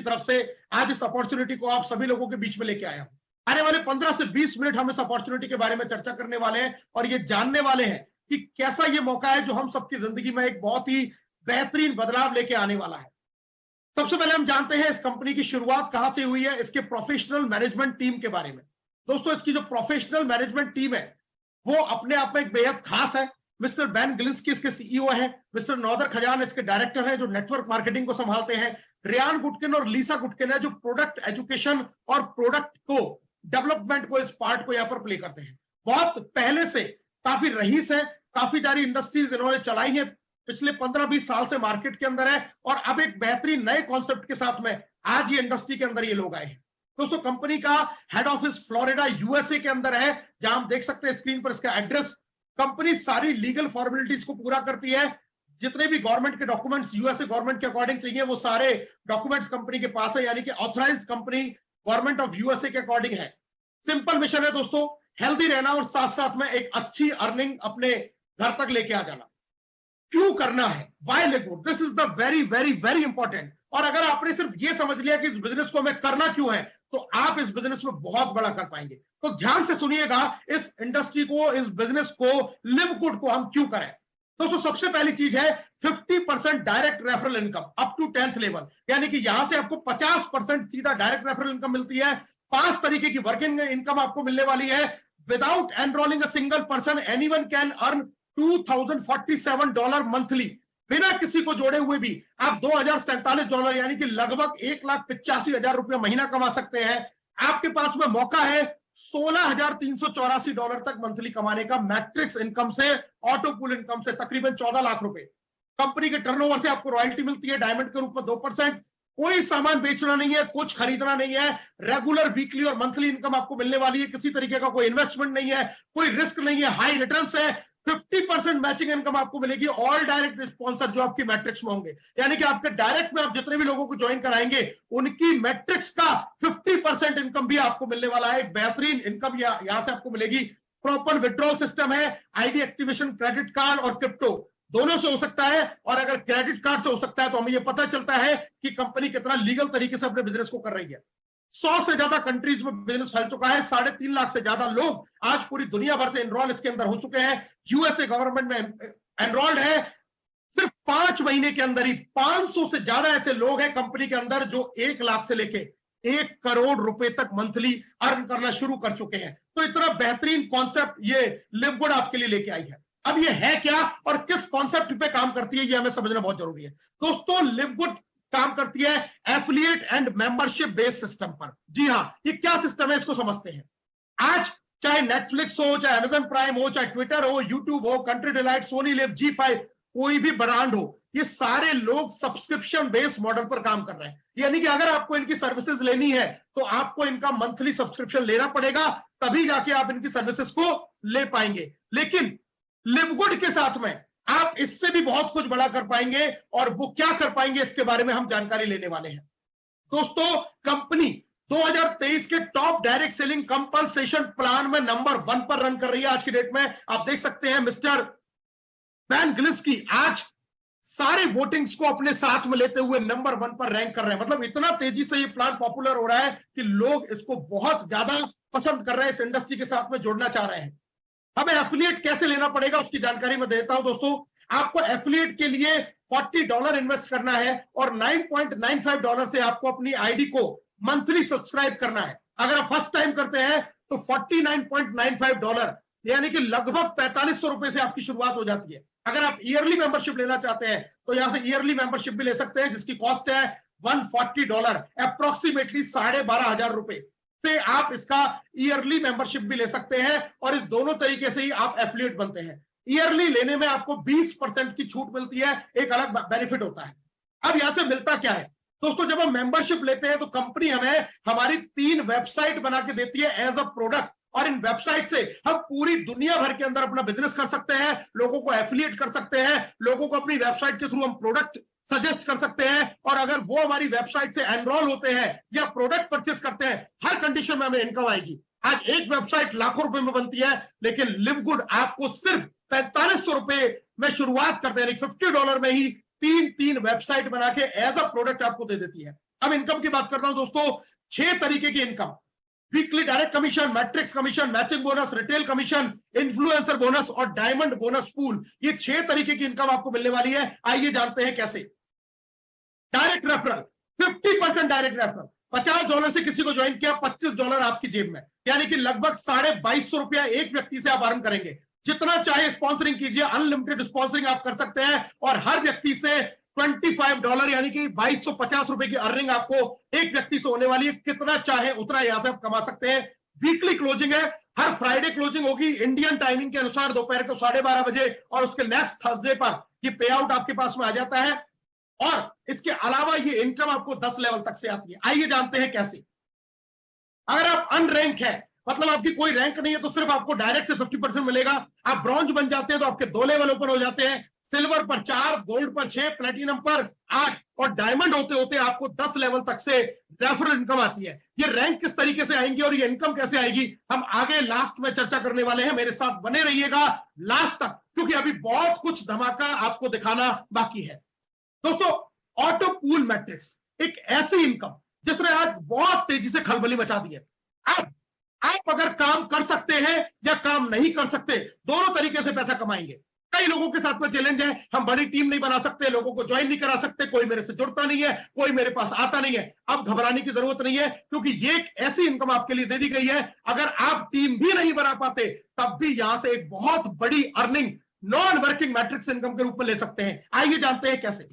तरफ से आज इस अपॉर्चुनिटी को आप सभी लोगों के बीच में लेके आया हूं। आने वाले 15 से 20 मिनट हम इस अपॉर्चुनिटी के बारे में चर्चा करने वाले हैं और ये जानने वाले हैं कि कैसा ये मौका है जो हम सबकी जिंदगी में एक बहुत ही बेहतरीन बदलाव लेके आने वाला है। सबसे पहले हम जानते हैं इस कंपनी की शुरुआत कहां से हुई है, इसके प्रोफेशनल मैनेजमेंट टीम के बारे में। दोस्तों, इसकी जो प्रोफेशनल मैनेजमेंट टीम है वो अपने आप में एक बेहद खास है। मिस्टर बैन गिलिंस्की इसके सीईओ है, मिस्टर नौदर खजान इसके डायरेक्टर है जो नेटवर्क मार्केटिंग को संभालते हैं, रियान गुटकिन और लीसा गुटकिन है जो प्रोडक्ट एजुकेशन और प्रोडक्ट को डेवलपमेंट को इस पार्ट को यहां पर प्ले करते हैं। बहुत पहले से काफी रईस है, काफी सारी इंडस्ट्रीज इन्होंने चलाई है, पिछले 15-20 साल से मार्केट के अंदर है और अब एक बेहतरीन नए कॉन्सेप्ट के साथ में आज ये इंडस्ट्री के अंदर ये लोग आए हैं। दोस्तों, कंपनी का हेड ऑफिस फ्लोरिडा यूएसए के अंदर है, जहां हम देख सकते हैं स्क्रीन पर इसका एड्रेस। कंपनी सारी लीगल फॉर्मेलिटीज को पूरा करती है, जितने भी गवर्नमेंट के डॉक्यूमेंट्स यूएसए गवर्नमेंट के अकॉर्डिंग चाहिए वो सारे डॉक्यूमेंट्स कंपनी के पास है, यानी कि authorised company government of USA के अकॉर्डिंग है। सिंपल मिशन है दोस्तों, हेल्दी रहना और साथ साथ में एक अच्छी अर्निंग अपने घर तक लेके आ जाना। क्यों करना है, why Livgood, this is the very very very important. और अगर आपने सिर्फ ये समझ लिया कि इस बिजनेस को हमें करना क्यों है तो आप इस बिजनेस में बहुत बड़ा कर पाएंगे। तो ध्यान से सुनिएगा, इस इंडस्ट्री को, इस बिजनेस को, लिव गुड को हम क्यों करें। दोस्तों, सबसे पहली चीज है 50% direct referral income up to 10th level, यानी कि यहां से आपको 50% सीधा डायरेक्ट रेफरल इनकम मिलती है। 5 तरीके की वर्किंग इनकम आपको मिलने वाली है। Without enrolling a single person anyone can earn $2047 monthly. बिना किसी को जोड़े हुए भी आप $2047 यानी कि लगभग $1,85,000 महीना कमा सकते हैं। आपके पास में मौका है $16,384 तक मंथली कमाने का मैट्रिक्स इनकम से, ऑटो पूल इनकम से तकरीबन 14 लाख रुपए। कंपनी के टर्नओवर से आपको रॉयल्टी मिलती है डायमंड के रूप में 2%। कोई सामान बेचना नहीं है, कुछ खरीदना नहीं है, रेगुलर वीकली और मंथली इनकम आपको मिलने वाली है। किसी तरीके का कोई इन्वेस्टमेंट नहीं है, कोई रिस्क नहीं है, हाई रिटर्न्स है। 50% मैचिंग इनकम आपको मिलेगी। ऑल डायरेक्ट स्पॉन्सर जो आपकी मैट्रिक्स में होंगे, यानी कि आपके डायरेक्ट में आप जितने भी लोगों को ज्वाइन कराएंगे उनकी मैट्रिक्स का 50% इनकम भी आपको मिलने वाला है। एक बेहतरीन इनकम यहां से आपको मिलेगी। प्रॉपर विड्रॉल सिस्टम है, आईडी एक्टिवेशन, क्रेडिट कार्ड और क्रिप्टो दोनों से हो सकता है। और अगर क्रेडिट कार्ड से हो सकता है तो हमें यह पता चलता है कि कंपनी कितना लीगल तरीके से अपने बिजनेस को कर रही है। 100 से ज्यादा कंट्रीज में बिजनेस फैल चुका है। 3.5 लाख से ज्यादा लोग आज पूरी दुनिया भर से एनरोल इसके अंदर हो चुके हैं। यूएसए गवर्नमेंट में एनरोल्ड है। सिर्फ 5 महीने के अंदर ही 500 से ज्यादा ऐसे लोग हैं कंपनी के अंदर जो 1 लाख से लेके 1 करोड़ रुपए तक मंथली अर्न करना शुरू कर चुके हैं। तो इतना बेहतरीन कॉन्सेप्ट ये लिव गुड आपके लिए लेके आई है। अब ये है क्या और किस कॉन्सेप्ट पे काम करती है, ये हमें समझना बहुत जरूरी है। दोस्तों, लिव गुड काम करती है affiliate and membership based system पर। जी हां, ये क्या सिस्टम है इसको समझते हैं। आज चाहे नेटफ्लिक्स हो, चाहे अमेजन प्राइम हो, चाहे ट्विटर हो, यूट्यूब हो, country delight, Soni live, G5, कोई भी ब्रांड हो, ये सारे लोग सब्सक्रिप्शन बेस्ड मॉडल पर काम कर रहे हैं। यानी कि अगर आपको इनकी सर्विसेज लेनी है तो आपको इनका मंथली सब्सक्रिप्शन लेना पड़ेगा, तभी जाके आप इनकी सर्विसेज को ले पाएंगे। लेकिन लिव गुड के साथ में आप इससे भी बहुत कुछ बड़ा कर पाएंगे और वो क्या कर पाएंगे इसके बारे में हम जानकारी लेने वाले हैं। दोस्तों, कंपनी 2023 के top direct selling compensation plan में नंबर 1 पर रन कर रही है। आज की डेट में आप देख सकते हैं मिस्टर बैन गिलिंस्की आज सारे वोटिंग्स को अपने साथ में लेते हुए नंबर 1 पर रैंक कर रहे हैं। मतलब इतना तेजी से ये प्लान पॉपुलर हो रहा है कि लोग इसको बहुत ज्यादा पसंद कर रहे हैं, इस इंडस्ट्री के साथ में जुड़ना चाह रहे हैं। हमें एफिलिएट कैसे लेना पड़ेगा उसकी जानकारी मैं देता हूं। दोस्तों, आपको एफिलिएट के लिए $40 इन्वेस्ट करना है और $9.95 से आपको अपनी आईडी को मंथली सब्सक्राइब करना है। अगर आप फर्स्ट टाइम करते हैं तो $49.95 यानी कि लगभग $4500 से आपकी शुरुआत हो जाती है। अगर आप ईयरली मेंबरशिप लेना चाहते हैं तो यहां से ईयरली मेंबरशिप भी ले सकते हैं, जिसकी कॉस्ट है $140, अप्रोक्सीमेटली $12,500 से आप इसका ईयरली मेंबरशिप भी ले सकते हैं। और इस दोनों तरीके से ही आप एफिलिएट बनते हैं। ईयरली लेने में आपको 20% की छूट मिलती है, एक अलग बेनिफिट होता है। अब यहां से मिलता क्या है दोस्तों, जब हम मेंबरशिप लेते हैं तो कंपनी हमें हमारी 3 वेबसाइट बना के देती है एज अ प्रोडक्ट, और इन वेबसाइट से हम पूरी दुनिया भर के अंदर अपना बिजनेस कर सकते हैं, लोगों को एफिलिएट कर सकते हैं, लोगों को अपनी वेबसाइट के थ्रू हम प्रोडक्ट सजेस्ट कर सकते हैं। और अगर वो हमारी वेबसाइट से एनरोल होते हैं या प्रोडक्ट परचेस करते हैं, हर कंडीशन में हमें इनकम आएगी। आज एक वेबसाइट लाखों रुपए में बनती है, लेकिन लिव गुड आपको सिर्फ $4500 में शुरुआत करते हैं, $50 में ही 3 वेबसाइट बना के एज अ प्रोडक्ट आपको दे देती है। अब इनकम की बात करता हूं दोस्तों, 6 तरीके की income, weekly direct commission, matrix commission, matching bonus, retail commission, influencer bonus और डायमंड बोनस पूल। ये 6 तरीके की इनकम आपको मिलने वाली है। आइए जानते हैं कैसे। डायरेक्ट रेफरल, 50% डायरेक्ट रेफरल, $50 से किसी को ज्वाइन किया, $25 आपकी जेब में, यानी कि लगभग ₹2250 एक व्यक्ति से आप अर्न करेंगे। जितना चाहे स्पॉन्सरिंग कीजिए, अनलिमिटेड स्पॉन्सरिंग आप कर सकते हैं और हर व्यक्ति से $25 यानी कि ₹2250 की अर्निंग आपको एक व्यक्ति से होने वाली है। कितना चाहे उतना यहां से आप कमा सकते हैं। वीकली क्लोजिंग है, हर फ्राइडे क्लोजिंग होगी इंडियन टाइमिंग के अनुसार दोपहर को 12:30 बजे और उसके नेक्स्ट थर्सडे पर ये पे आउट आपके पास में आ जाता है। और इसके अलावा ये इनकम आपको 10 लेवल तक से आती है। आइए जानते हैं कैसे। अगर आप अनरैंक है, मतलब आपकी कोई रैंक नहीं है, तो सिर्फ आपको डायरेक्ट से 50% मिलेगा। आप ब्रॉन्ज बन जाते हैं तो आपके 2 लेवल ओपन हो जाते हैं, सिल्वर पर 4, गोल्ड पर 6, प्लेटिनम पर 8 और डायमंड होते होते आपको 10 लेवल तक से रेफरल इनकम आती है। ये रैंक किस तरीके से आएंगी और ये इनकम कैसे आएगी, हम आगे लास्ट में चर्चा करने वाले हैं। मेरे साथ बने रहिएगा लास्ट तक, क्योंकि अभी बहुत कुछ धमाका आपको दिखाना बाकी है। दोस्तों, ऑटो पूल मैट्रिक्स एक ऐसी इनकम जिसने आज बहुत तेजी से खलबली मचा दी है। अब आप अगर काम कर सकते हैं या काम नहीं कर सकते, दोनों तरीके से पैसा कमाएंगे। कई लोगों के साथ में चैलेंज है, हम बड़ी टीम नहीं बना सकते, लोगों को ज्वाइन नहीं करा सकते, कोई मेरे से जुड़ता नहीं है, कोई मेरे पास आता नहीं है। अब घबराने की जरूरत नहीं है, क्योंकि ये एक ऐसी इनकम आपके लिए दे दी गई है। अगर आप टीम भी नहीं बना पाते, तब भी यहां से एक बहुत बड़ी earning non working matrix income के रूप में ले सकते हैं। आइए जानते हैं कैसे।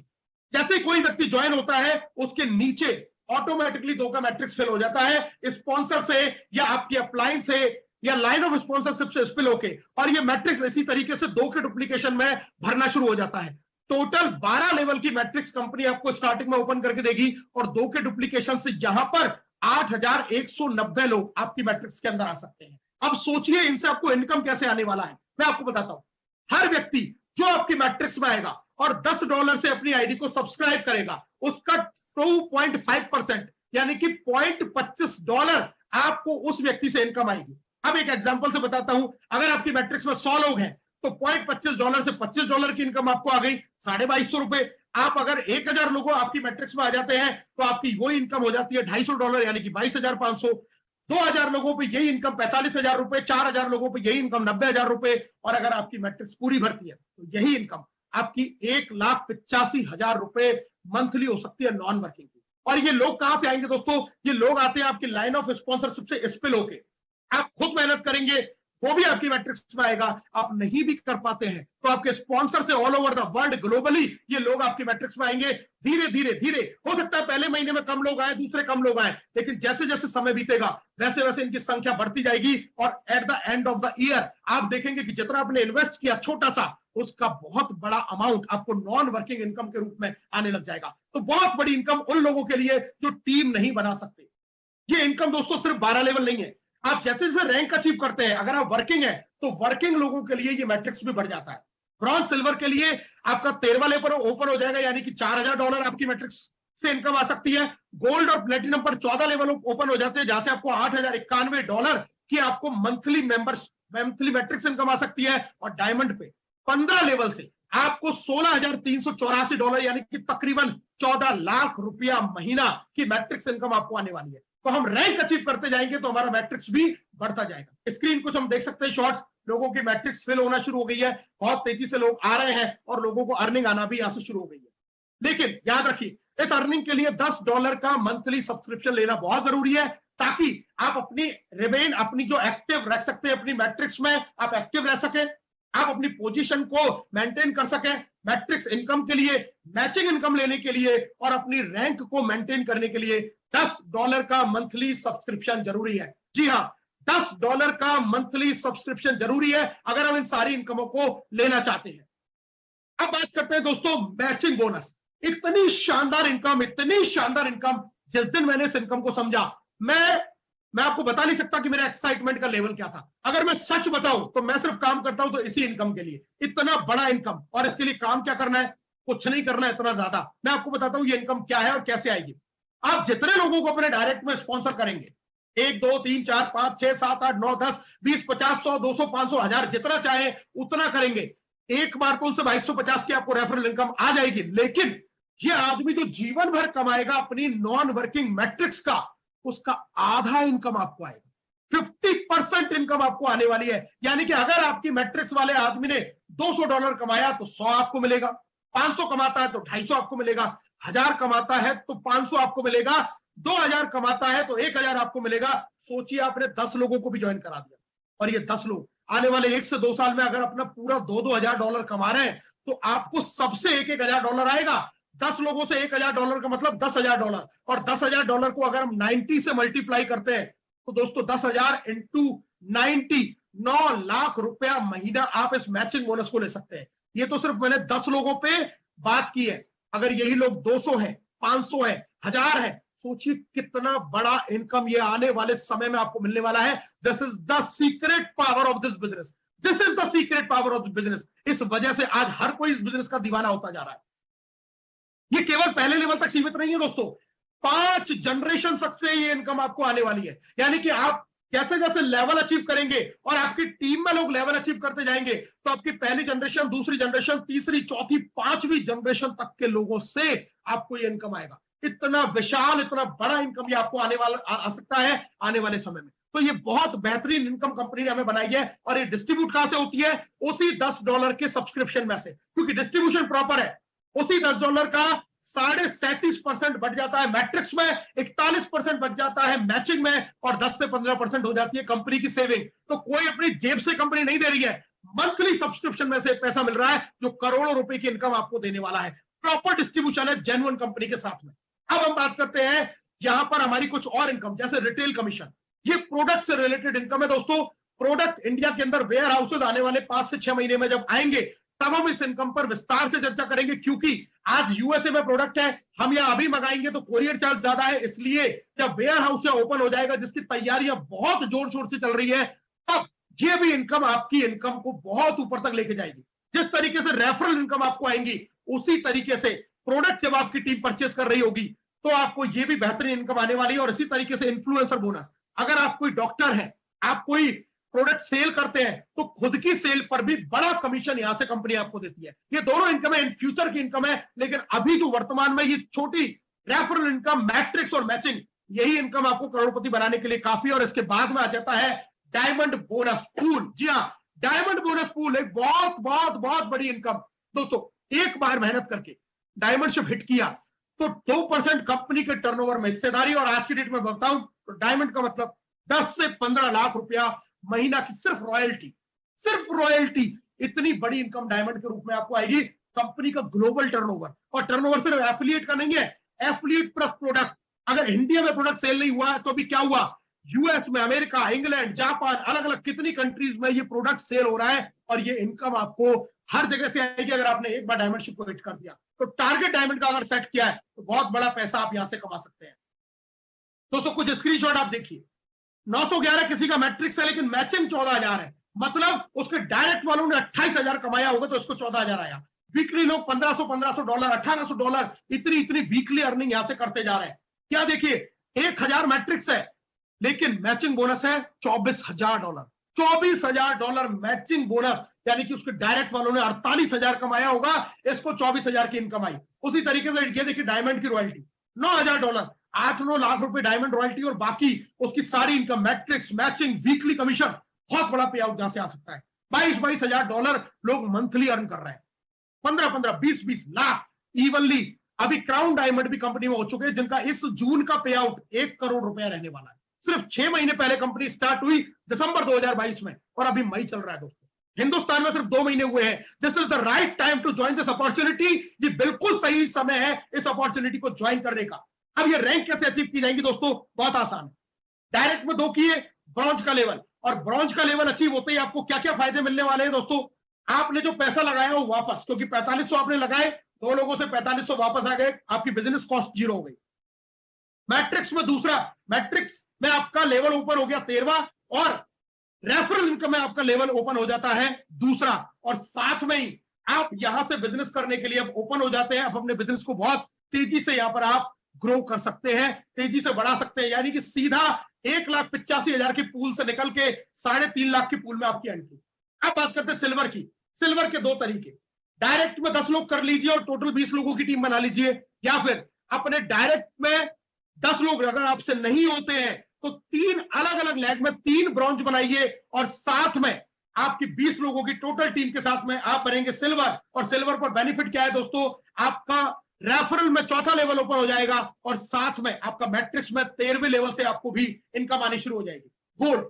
जैसे कोई व्यक्ति ज्वाइन होता है, उसके नीचे ऑटोमेटिकली 2 का मैट्रिक्स फिल हो जाता है, स्पॉन्सर से या आपकी अपलाइन से या लाइन ऑफ स्पॉन्सरशिप से स्पिल होके, और ये मैट्रिक्स इसी तरीके से 2 के डुप्लीकेशन में भरना शुरू हो जाता है। टोटल 12 लेवल की मैट्रिक्स कंपनी आपको स्टार्टिंग में ओपन करके देगी और 2 के डुप्लीकेशन से यहां पर 8190 लोग आपकी मैट्रिक्स के अंदर आ सकते हैं। अब सोचिए इनसे आपको इनकम कैसे आने वाला है, मैं आपको बताता हूं। हर व्यक्ति जो आपकी मैट्रिक्स में आएगा और $10 से अपनी आईडी को सब्सक्राइब करेगा, उसका 2.5% यानी कि $0.25 आपको उस व्यक्ति से इनकम आएगी। अब एक एग्जांपल से बताता हूं, अगर आपकी मैट्रिक्स में 100 लोग हैं तो $0.25 से $25 की इनकम आपको आ गई, ₹2250। आप अगर 1000 लोग आपकी मैट्रिक्स में आ जाते हैं तो आपकी वही इनकम हो जाती है $250 यानी कि 22,500। 2000 लोगों पे यही इनकम ₹45,000, 4000 लोगों पे यही इनकम ₹90,000। और अगर आपकी मैट्रिक्स पूरी भरती है तो यही इनकम आपकी ₹1,85,000 मंथली हो सकती है नॉन वर्किंग की। और ये लोग कहां से आएंगे दोस्तों, ये लोग आते हैं आपकी लाइन ऑफ स्पॉन्सरशिप से स्पिल होके। आप खुद मेहनत करेंगे, वो भी आपकी मैट्रिक्स में आएगा। आप नहीं भी कर पाते हैं तो आपके स्पॉन्सर से all over the world globally ये लोग आपकी मैट्रिक्स में आएंगे। धीरे धीरे धीरे हो सकता है पहले महीने में कम लोग आए, दूसरे कम लोग आए, लेकिन जैसे जैसे समय बीतेगा वैसे वैसे इनकी संख्या बढ़ती जाएगी। और at the end of the year आप देखेंगे कि जितना आपने इन्वेस्ट किया छोटा सा, उसका बहुत बड़ा अमाउंट आपको नॉन वर्किंग इनकम के रूप में आने लग जाएगा। तो बहुत बड़ी इनकम उन लोगों के लिए जो टीम नहीं बना सकते। ये इनकम दोस्तों सिर्फ 12 लेवल नहीं है, आप जैसे जैसे रैंक अचीव करते हैं, अगर आप वर्किंग है तो वर्किंग लोगों के लिए ये मैट्रिक्स भी बढ़ जाता है। ब्रॉन्ज सिल्वर के लिए आपका 13वां लेवल ओपन हो जाएगा, यानी कि $4000 आपकी मैट्रिक्स से इनकम आ सकती है। गोल्ड और प्लेटिनम पर 14 लेवल ओपन हो जाते हैं, जहां से आपको $8091 की आपको मंथली मैट्रिक्स इनकम आ सकती है। और डायमंड पे 15 लेवल से आपको $16,384 यानी कि तकरीबन 14 लाख रुपया महीना की मैट्रिक्स इनकम आपको आने वाली है। तो हम रैंक अचीव करते जाएंगे तो हमारा मैट्रिक्स भी बढ़ता जाएगा। स्क्रीन कुछ हम देख सकते हैं शॉर्ट्स, लोगों की मैट्रिक्स फिल होना शुरू हो गई है, बहुत तेजी से लोग आ रहे हैं और लोगों को अर्निंग आना भी यहां से शुरू हो गई है। लेकिन याद रखिए, इस अर्निंग के लिए $10 का मंथली सब्सक्रिप्शन लेना बहुत जरूरी है, ताकि आप अपनी जो एक्टिव रख सकते हैं अपनी मैट्रिक्स में, आप एक्टिव रह सकें, आप अपनी पोजीशन को मेंटेन कर सकें मैट्रिक्स इनकम के लिए, मैचिंग इनकम लेने के लिए और अपनी रैंक को मेंटेन करने के लिए $10 का मंथली सब्सक्रिप्शन जरूरी है। जी हां, $10 का मंथली सब्सक्रिप्शन जरूरी है अगर हम इन सारी इनकमों को लेना चाहते हैं। अब बात करते हैं दोस्तों मैचिंग बोनस। इतनी शानदार इनकम, जिस दिन मैंने इस इनकम को समझा, मैं आपको बता नहीं सकता कि मेरा एक्साइटमेंट का लेवल क्या था। अगर मैं सच बताऊं तो मैं सिर्फ काम करता हूं तो इसी इनकम के लिए, इतना बड़ा इनकम, और इसके लिए काम क्या करना है, कुछ नहीं करना है इतना ज्यादा। मैं आपको बताता हूं ये इनकम क्या है और कैसे आएगी। आप जितने लोगों को अपने डायरेक्ट में स्पॉन्सर करेंगे, 1 2 3 4 5 6 7 8 9 10 20 50 100 200 500 1000 जितना चाहे उतना करेंगे, एक बार तो उनसे 2250 की आपको रेफरल इनकम आ जाएगी। लेकिन ये आदमी जो जीवन भर कमाएगा अपनी नॉन वर्किंग मैट्रिक्स का, उसका आधा इनकम आपको आएगा। 50% इनकम आपको आने वाली है। यानी कि अगर आपकी मैट्रिक्स वाले आदमी ने $200 कमाया तो 100 आपको मिलेगा, 500 कमाता है तो 250 आपको मिलेगा, 1000 कमाता है तो 500 आपको मिलेगा, 2000 कमाता है तो 1000 आपको मिलेगा। सोचिए आपने 10 लोगों को भी ज्वाइन करा दिया, और ये 10 लोग आने वाले 1 से 2 साल में अगर अपना पूरा $2,000 कमा रहे हैं तो आपको सबसे $1,000 आएगा। 10 लोगों से $1,000 का मतलब $10,000, और $10,000 को अगर हम 90 से मल्टीप्लाई करते हैं तो दोस्तों 10,000 इंटू 90, 9 लाख रुपया महीना आप इस मैचिंग बोनस को ले सकते हैं। ये तो सिर्फ मैंने 10 लोगों पे बात की है। अगर यही लोग 200 है, 500 है, 1000 है, सोचिए कितना बड़ा इनकम ये आने वाले समय में आपको मिलने वाला है। This is the secret power of this business, this is the secret power of the business. इस वजह से आज हर कोई इस बिजनेस का दीवाना होता जा रहा है। ये केवल पहले लेवल तक सीमित नहीं है दोस्तों, 5 जनरेशन तक से ये इनकम आपको आने वाली है। यानी कि आप जैसे जैसे लेवल अचीव करेंगे और आपकी टीम में लोग लेवल अचीव करते जाएंगे तो आपकी पहली जनरेशन, दूसरी जनरेशन, तीसरी, चौथी, 5वीं जनरेशन तक के लोगों से आपको ये इनकम आएगा। इतना विशाल, इतना बड़ा इनकम ये आपको आने वाला आ सकता है आने वाले समय में। तो ये बहुत बेहतरीन इनकम कंपनी ने हमें बनाई है। और ये डिस्ट्रीब्यूट कहां से होती है? उसी $10 के सब्सक्रिप्शन में से, क्योंकि डिस्ट्रीब्यूशन प्रॉपर है। उसी $10 का 37.5% बढ़ जाता है मैट्रिक्स में, 41% बढ़ जाता है मैचिंग में, और 10 से 15% हो जाती है कंपनी की सेविंग। तो कोई अपनी जेब से कंपनी नहीं दे रही है, मंथली सब्सक्रिप्शन में से पैसा मिल रहा है जो करोड़ों रुपए की इनकम आपको देने वाला है। प्रॉपर डिस्ट्रीब्यूशन है जेन्युइन कंपनी के साथ में। अब हम बात करते हैं यहां पर हमारी कुछ और इनकम, जैसे रिटेल कमीशन। ये प्रोडक्ट से रिलेटेड इनकम है दोस्तों। प्रोडक्ट इंडिया के अंदर वेयर हाउसेज आने वाले 5 से 6 महीने में जब आएंगे तब हम इस इनकम पर विस्तार से चर्चा करेंगे, क्योंकि आज यूएसए में प्रोडक्ट है, हम यहां अभी मंगाएंगे तो कोरियर चार्ज ज्यादा है। इसलिए जब वेयर हाउस ओपन हो जाएगा, जिसकी तैयारियां बहुत जोर शोर से चल रही है, तब ये भी इनकम आपकी इनकम को बहुत ऊपर तक लेके जाएगी। जिस तरीके से रेफरल इनकम आपको आएंगी, उसी तरीके से प्रोडक्ट जब आपकी टीम परचेस कर रही होगी तो आपको ये भी बेहतरीन इनकम आने वाली है। और इसी तरीके से इन्फ्लुएंसर बोनस, अगर आप कोई डॉक्टर हैं, आप कोई प्रोडक्ट सेल करते हैं, तो खुद की सेल पर भी बड़ा कमीशन यहां से कंपनी आपको देती है। ये दोनों इनकम है, इन फ्यूचर की इनकम है। लेकिन अभी जो वर्तमान में ये छोटी रेफरल इनकम, मैट्रिक्स और मैचिंग, यही इनकम आपको करोड़पति बनाने के लिए काफी। और इसके बाद में आ जाता है डायमंड बोनस पूल। जी हाँ, डायमंड बोनस पूल एक बहुत बहुत बहुत बड़ी इनकम। दोस्तों, एक बार मेहनत करके डायमंडशिप हिट किया तो 2% कंपनी के टर्नओवर में हिस्सेदारी। और आज की डेट में बताऊं तो डायमंड का मतलब 10 से 15 लाख रुपया महीना की सिर्फ रॉयल्टी, सिर्फ रॉयल्टी। इतनी बड़ी इनकम डायमंड के रूप में आपको आएगी। कंपनी का ग्लोबल टर्नओवर, और टर्नओवर सिर्फ एफिलिएट का नहीं है, एफिलिएट प्लस प्रोडक्ट। अगर इंडिया में प्रोडक्ट सेल नहीं हुआ है तो अभी क्या हुआ, यूएस में, अमेरिका, इंग्लैंड, जापान, अलग अलग कितनी कंट्रीज में ये प्रोडक्ट सेल हो रहा है। और ये इनकम आपको हर जगह से आएगी अगर आपने एक बार डायमंडशिप को हिट कर दिया। तो टारगेट डायमंड का अगर सेट किया है तो बहुत बड़ा पैसा आप यहां से कमा सकते हैं। दोस्तों, कुछ स्क्रीनशॉट आप देखिए। 911 किसी का मैट्रिक्स है, लेकिन मैचिंग 14,000 है। मतलब उसके डायरेक्ट वालों ने 28,000 कमाया होगा तो इसको 14,000 आया। वीकली लोग $1,500, $1,800 इतनी वीकली अर्निंग यहां से करते जा रहे हैं। क्या देखिए, 1,000 मैट्रिक्स है, लेकिन मैचिंग बोनस है $24,000। $24,000 मैचिंग बोनस, यानी कि उसके डायरेक्ट वालों ने 48,000 कमाया होगा, इसको 24,000 की इनकम आई। उसी तरीके से ये देखिए डायमंड की रॉयल्टी $9,000, 8-9 लाख रुपए डायमंड रॉयल्टी, और बाकी उसकी सारी income, matrix, matching, weekly commission, बहुत बड़ा पे आउट यहां से आ सकता है। $22,000 लोग मंथली अर्न कर रहे हैं, 15-15, 20-20 लाख इवनली। अभी क्राउन डायमंड भी कंपनी में हो चुके हैं, जिनका इस जून का पे आउट 1 करोड़ रुपया रहने वाला है। सिर्फ 6 महीने पहले कंपनी स्टार्ट हुई दिसंबर 2022 में, और अभी मई चल रहा है दोस्तों। हिंदुस्तान में सिर्फ 2 महीने हुए हैं। This is the right time to join this opportunity. ये बिल्कुल सही समय है इस अपॉर्चुनिटी को ज्वाइन करने का। अब ये रैंक कैसे अचीव की जाएंगी दोस्तों? बहुत आसान है। डायरेक्ट में 2 किए, ब्रॉन्ज का लेवल, और ब्रॉन्ज का लेवल अचीव होते ही आपको क्या क्या फायदे मिलने वाले हैं दोस्तों? आपने जो पैसा लगाया वो वापस, क्योंकि 4500 आपने लगाए, 2 लोगों से 4500 वापस आ गए, आपकी बिजनेस कॉस्ट 0 हो गई। मैट्रिक्स में दूसरा, मैट्रिक्स में आपका लेवल ओपन हो गया 13वां, और रेफरल इनकम में आपका लेवल ओपन हो जाता है दूसरा। और साथ में ही आप यहां से बिजनेस करने के लिए अब ओपन हो जाते हैं। अब अपने बिजनेस को बहुत तेजी से यहां पर आप ग्रो कर सकते हैं, तेजी से बढ़ा सकते हैं। यानी कि सीधा 1,85,000 की पूल से निकल के 3.5 लाख की पूल में आपकी एंट्री। अब बात करते हैं सिल्वर की। सिल्वर के 2 तरीके, डायरेक्ट में 10 लोग कर लीजिए और टोटल 20 लोगों की टीम बना लीजिए, या फिर अपने डायरेक्ट में 10 लोग अगर आपसे नहीं होते हैं तो 3 अलग अलग लेग में 3 ब्रॉन्ज बनाइए और साथ में आपकी 20 लोगों की टोटल टीम के साथ में आप बनेंगे सिल्वर। और सिल्वर पर बेनिफिट क्या है दोस्तों, आपका रेफरल में चौथा लेवल ओपन हो जाएगा और साथ में आपका मैट्रिक्स में 13वें लेवल से आपको भी इनकम आनी शुरू हो जाएगी। गोल्ड,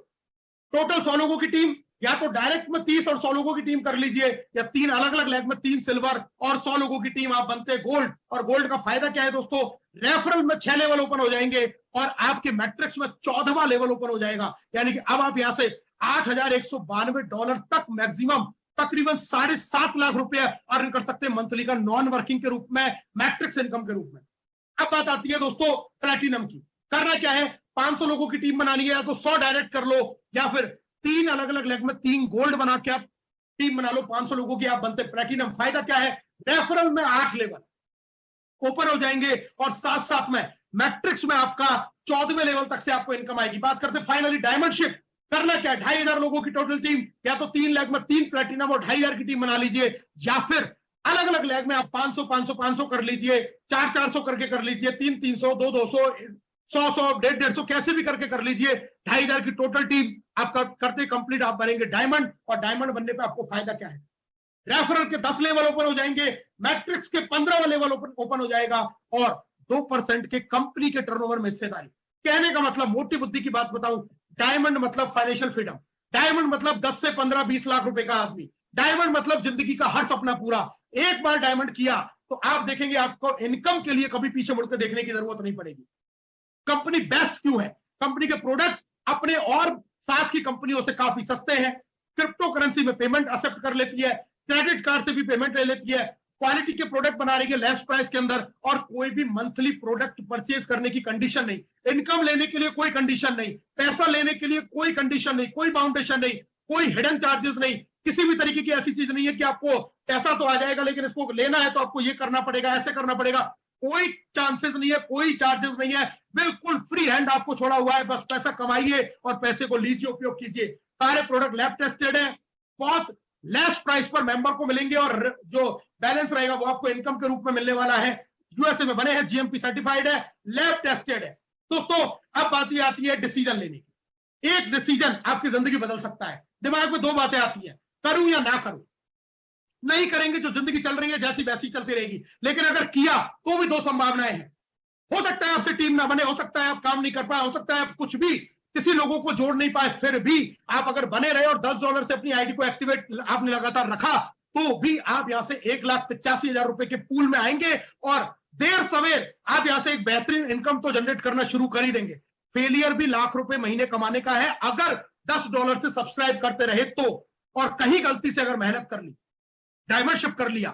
टोटल 100 लोगों की टीम, या तो डायरेक्ट में 30 और 100 लोगों की टीम कर लीजिए, या 3 अलग अलग लेग में 3 सिल्वर और 100 लोगों की टीम, आप बनते गोल्ड। और गोल्ड का फायदा क्या है दोस्तों, रेफरल में 6 लेवल ओपन हो जाएंगे और आपके मैट्रिक्स में 14वां लेवल ओपन हो जाएगा। यानी कि अब आप यहां से $8,192 तक मैक्सिमम तकरीबन 7.5 लाख रुपए अर्न कर सकते हैं मंथली का, नॉन वर्किंग के रूप में, मैट्रिक्स इनकम के रूप में। अब बात आती है दोस्तों प्लैटिनम की। करना क्या है, 500 लोगों की टीम बनानी है, या तो 100 डायरेक्ट कर लो, या फिर 3 अलग अलग लेग में 3 गोल्ड बना के आप टीम बना लो 500 लोगों की, आप बनते प्लैटिनम। फायदा क्या है, रेफरल में 8 लेवल ओपन हो जाएंगे और साथ साथ में मैट्रिक्स में आपका 14वें लेवल तक से आपको इनकम आएगी। बात करते हैं फाइनली डायमंडशिप। करना क्या है, 2,500 लोगों की टोटल टीम, या तो 3 लेग में 3 प्लैटिनम और 2,500 की टीम बना लीजिए, या फिर अलग अलग लेग में आप 500 500 500 कर लीजिए, 400 करके कर लीजिए, 300 200 100 150 कैसे भी करके कर लीजिए। 2,500 की टोटल टीम आपका करते कंप्लीट आप बनेंगे डायमंड। और डायमंड बनने पे आपको फायदा क्या है, रेफरल के 10 लेवल ओपन हो जाएंगे, मैट्रिक्स के 15वां लेवल ओपन हो जाएगा और 2% के कंपनी के टर्नओवर में हिस्सेदारी। कहने का मतलब, मोटी बुद्धि की बात बताऊं, डायमंड मतलब फाइनेंशियल फ्रीडम, डायमंड मतलब 10 से 15 20 लाख रुपए का आदमी, डायमंड मतलब जिंदगी का हर सपना पूरा। एक बार डायमंड किया तो आप देखेंगे आपको इनकम के लिए कभी पीछे मुड़कर देखने की जरूरत नहीं पड़ेगी। कंपनी बेस्ट क्यों है, कंपनी के प्रोडक्ट अपने और साथ की कंपनियों से काफी सस्ते हैं, क्रिप्टो करेंसी में पेमेंट एक्सेप्ट कर लेती है, क्रेडिट कार्ड से भी पेमेंट ले लेती है, क्वालिटी के प्रोडक्ट बना रही है लेस प्राइस के अंदर, और कोई भी मंथली प्रोडक्ट परचेज करने की कंडीशन नहीं, इनकम लेने के लिए कोई कंडीशन नहीं, पैसा लेने के लिए कोई कंडीशन नहीं, कोई बाउंडेशन नहीं, कोई हिडन चार्जेस नहीं, किसी भी तरीके की ऐसी चीज नहीं है कि आपको पैसा तो आ जाएगा लेकिन इसको लेना है तो आपको ये करना पड़ेगा, ऐसे करना पड़ेगा, कोई चांसेस नहीं है, कोई चार्जेस नहीं है, बिल्कुल फ्री हैंड आपको छोड़ा हुआ है। बस पैसा कमाइए और पैसे को लीजिए, उपयोग कीजिए। सारे प्रोडक्ट लैब टेस्टेड है, बहुत लेस प्राइस पर मेंबर को मिलेंगे और जो बैलेंस रहेगा वो आपको इनकम के रूप में मिलने वाला है। यूएसए में बने हैं, जीएमपी सर्टिफाइड है, लैब टेस्टेड है। दोस्तों अब बात आती है डिसीजन लेने की। एक डिसीजन आपकी जिंदगी बदल सकता है। दिमाग में 2 बातें आती हैं, करूं या ना करूं। नहीं करेंगे जो जिंदगी चल रही है जैसी वैसी चलती रहेगी, लेकिन अगर किया तो भी 2 संभावनाएं हैं। हो सकता है आपसे टीम ना बने, हो सकता है आप काम नहीं कर पाए, हो सकता है आप कुछ भी किसी लोगों को जोड़ नहीं पाए, फिर भी आप अगर बने रहे और $10 से अपनी आईडी को एक्टिवेट आपने लगातार रखा तो भी आप यहां से 1,85,000 रुपए के पूल में आएंगे और देर सवेर आप यहां से एक बेहतरीन इनकम तो जनरेट करना शुरू कर ही देंगे। फेलियर भी लाख रुपए महीने कमाने का है अगर $10 से सब्सक्राइब करते रहे तो, और कहीं गलती से अगर मेहनत कर ली, डायमंडशिप कर लिया,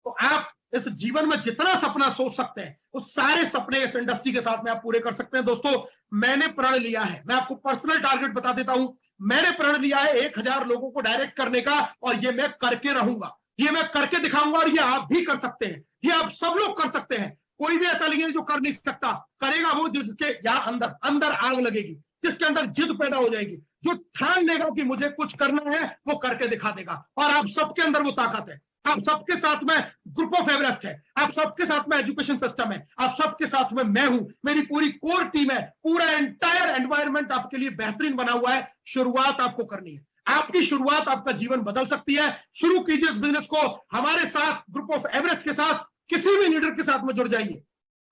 तो आप इस जीवन में जितना सपना सोच सकते हैं वो सारे सपने इस इंडस्ट्री के साथ में आप पूरे कर सकते हैं। दोस्तों मैंने प्रण लिया है, मैं आपको पर्सनल टारगेट बता देता हूं, मैंने प्रण लिया है 1,000 लोगों को डायरेक्ट करने का, और ये मैं करके रहूंगा, ये मैं करके दिखाऊंगा, और ये आप भी कर सकते हैं, ये आप सब लोग कर सकते हैं। कोई भी ऐसा नहीं है जो कर नहीं सकता, करेगा वो जिसके यहाँ अंदर अंदर आग लगेगी, जिसके अंदर जिद पैदा हो जाएगी, जो ठान लेगा कि मुझे कुछ करना है वो करके दिखा देगा। और आप सबके अंदर वो ताकत है, आप सबके साथ में ग्रुप ऑफ एवरेस्ट है, आप सबके साथ में एजुकेशन सिस्टम है, आप सबके साथ में मैं हूं, मेरी पूरी कोर टीम है, पूरा एंटायर एनवायरनमेंट आपके लिए बेहतरीन बना हुआ है। शुरुआत आपको करनी है, आपकी शुरुआत आपका जीवन बदल सकती है। शुरू कीजिए इस बिजनेस को हमारे साथ, ग्रुप ऑफ एवरेस्ट के साथ, किसी भी लीडर के साथ में जुड़ जाइए,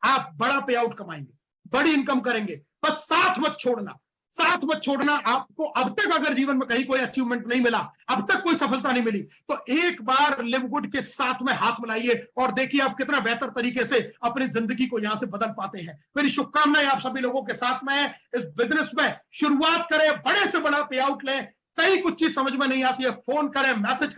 आप बड़ा पे आउट कमाएंगे, बड़ी इनकम करेंगे। बस साथ मत छोड़ना, साथ मत छोड़ना। आपको अब तक अगर जीवन में कहीं कोई अचीवमेंट नहीं मिला, अब तक कोई सफलता नहीं मिली, तो एक बार लिव गुड के साथ में हाथ मिलाइए और देखिए आप कितना बेहतर तरीके से अपनी जिंदगी को यहां से बदल पाते हैं। मेरी शुभकामनाएं आप सभी लोगों के साथ में है। इस बिजनेस में शुरुआत करें, बड़े से बड़ा पे आउट लें। कहीं कुछ चीज समझ में नहीं आती है, फोन करें, मैसेज